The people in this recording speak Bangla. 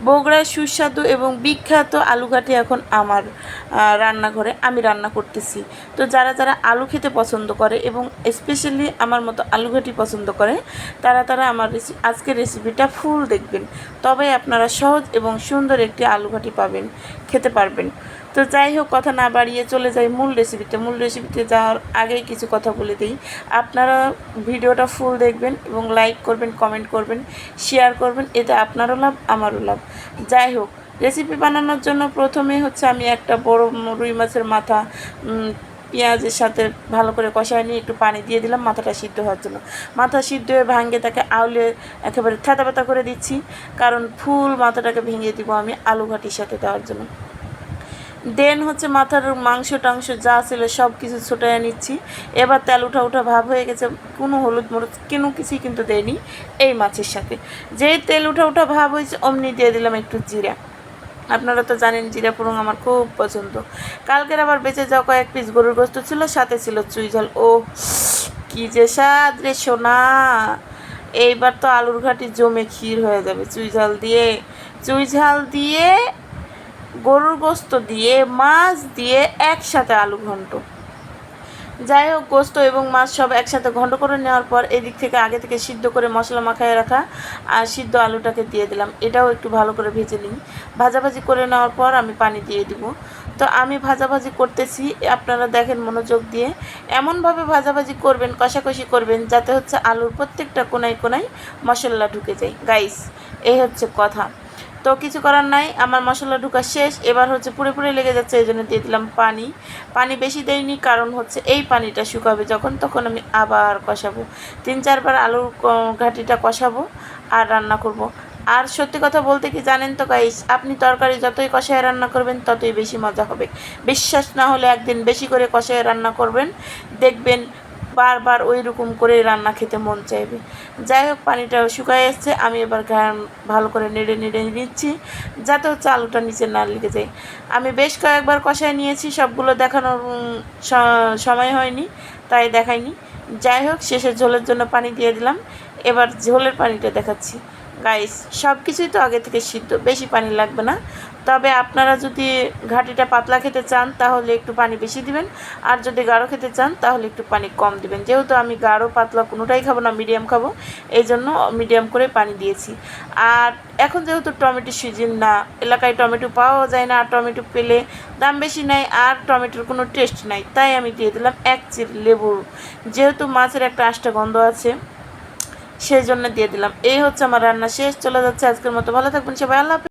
বগুড়ার সুস্বাদু এবং বিখ্যাত আলুঘাটি এখন আমার রান্নাঘরে আমি রান্না করতেছি। তো যারা যারা আলু খেতে পছন্দ করে এবং স্পেশালি আমার মতো আলুঘাটি পছন্দ করে তারা আমার আজকের রেসিপিটা ফুল দেখবেন, তবে আপনারা সহজ এবং সুন্দর একটি আলুঘাটি পাবেন, খেতে পারবেন। তো যাই হোক, কথা না বাড়িয়ে চলে যাই মূল রেসিপিতে যাওয়ার আগেই কিছু কথা বলে দিই। আপনারা ভিডিওটা ফুল দেখবেন এবং লাইক করবেন, কমেন্ট করবেন, শেয়ার করবেন, এতে আপনারও লাভ আমারও লাভ। যাই হোক, রেসিপি বানানোর জন্য প্রথমে হচ্ছে আমি একটা বড় রুই মাছের মাথা পেঁয়াজের সাথে ভালো করে কষায় নিয়ে একটু পানি দিয়ে দিলাম মাথাটা সিদ্ধ হওয়ার জন্য। মাথা সিদ্ধ হয়ে ভাঙে তাকে আউলে একেবারে থেতা ব্যথা করে দিচ্ছি, কারণ ফুল মাথাটাকে ভেঙে দিব আমি আলু ঘাটির সাথে দেওয়ার জন্য। দেন হচ্ছে মাথার মাংস টাংস যা ছিল সব কিছু ছোটাইয়া নিচ্ছি। এবার তেল উঠা ভাব হয়ে গেছে, কোনো হলুদ মরুদ কোনো কিছুই কিন্তু দেয়নি এই মাছের সাথে। যেই তেল উঠা ভাব হয়েছে অমনি দিয়ে দিলাম একটু জিরা। আপনারা তো জানেন জিরা ফোড়ন আমার খুব পছন্দ। কালকের আবার বেঁচে যাওয়া কয়েক পিস গরুর গোস্ত ছিল, সাথে ছিল চুই ঝাল। ও কী যে স্বাদ রে সোনা! এইবার তো আলুর ঘাটি জমে ক্ষীর হয়ে যাবে। চুই ঝাল দিয়ে গরুর গোস্ত দিয়ে মাছ দিয়ে একসাথে আলু ঘন্ট। যাই হোক, গোস্ত এবং মাছ সব একসাথে ঘন্ট করে নেওয়ার পর এদিক থেকে আগে থেকে সিদ্ধ করে মশলা মাখায় রাখা আর সিদ্ধ আলুটাকে দিয়ে দিলাম। এটাও একটু ভালো করে ভেজে নিই। ভাজাভাজি করে নেওয়ার পর আমি পানি দিয়ে দিব। তো আমি ভাজাভাজি করতেছি, আপনারা দেখেন মনোযোগ দিয়ে। এমনভাবে ভাজাভাজি করবেন, কষাকষি করবেন, যাতে হচ্ছে আলুর প্রত্যেকটা কোনায় কোনায় মশলা ঢুকে যায়। গাইস, এই হচ্ছে কথা। তো কিছু করার নাই, আমার মশলা ঢোকা শেষ। এবার হচ্ছে পুরোপুরি লেগে যাচ্ছে, এই জন্য দিয়ে দিলাম পানি বেশি দেয়নি, কারণ হচ্ছে এই পানিটা শুকাবে যখন, তখন আমি আবার কষাবো। 3-4 বার আলুর ঘাটিটা কষাবো আর রান্না করব। আর সত্যি কথা বলতে কি জানেন তো গাইস, আপনি তরকারি যতই কষায় রান্না করবেন ততই বেশি মজা হবে। বিশ্বাস না হলে একদিন বেশি করে কষায় রান্না করবেন, দেখবেন বারবার ওই রকম করে রান্না খেতে মন চাইবে। যাই হোক, পানিটা শুকায় এসছে, আমি এবার ভালো করে নেড়ে নিচ্ছি, যাতে হচ্ছে আলুটা নিচে না লেগে যায়। আমি বেশ কয়েকবার কষায় নিয়েছি, সবগুলো দেখানোর সময় হয়নি তাই দেখাইনি। যাই হোক, শেষে ঝোলের জন্য পানি দিয়ে দিলাম। এবার ঝোলের পানিটা দেখাচ্ছি। গাইস, সব কিছুই তো আগে থেকে সিদ্ধ, বেশি পানি লাগবে না। তবে আপনারা যদি ঘাটিটা পাতলা খেতে চান তাহলে একটু পানি বেশি দিবেন, আর যদি গাঢ় খেতে চান তাহলে একটু পানি কম দিবেন। যেহেতু আমি গাঢ় পাতলা কোনোটাই খাবো না, মিডিয়াম খাবো, এই জন্য মিডিয়াম করে পানি দিয়েছি। আর এখন যেহেতু টমেটো সিজন না, এলাকায় টমেটো পাওয়া যায় না, আর টমেটো পেলে দাম বেশি নেয়, আর টমেটোর কোনো টেস্ট নাই, তাই আমি দিয়ে দিলাম 1 চির লেবুর। যেহেতু মাছের একটা আষ্টা গন্ধ আছে সেই জন্য দিয়ে দিলাম। এই হচ্ছে আমার রান্না শেষ, চলে যাচ্ছে আজকের মতো। ভালো থাকবেন সবাই, আল্লাহ হাফেজ।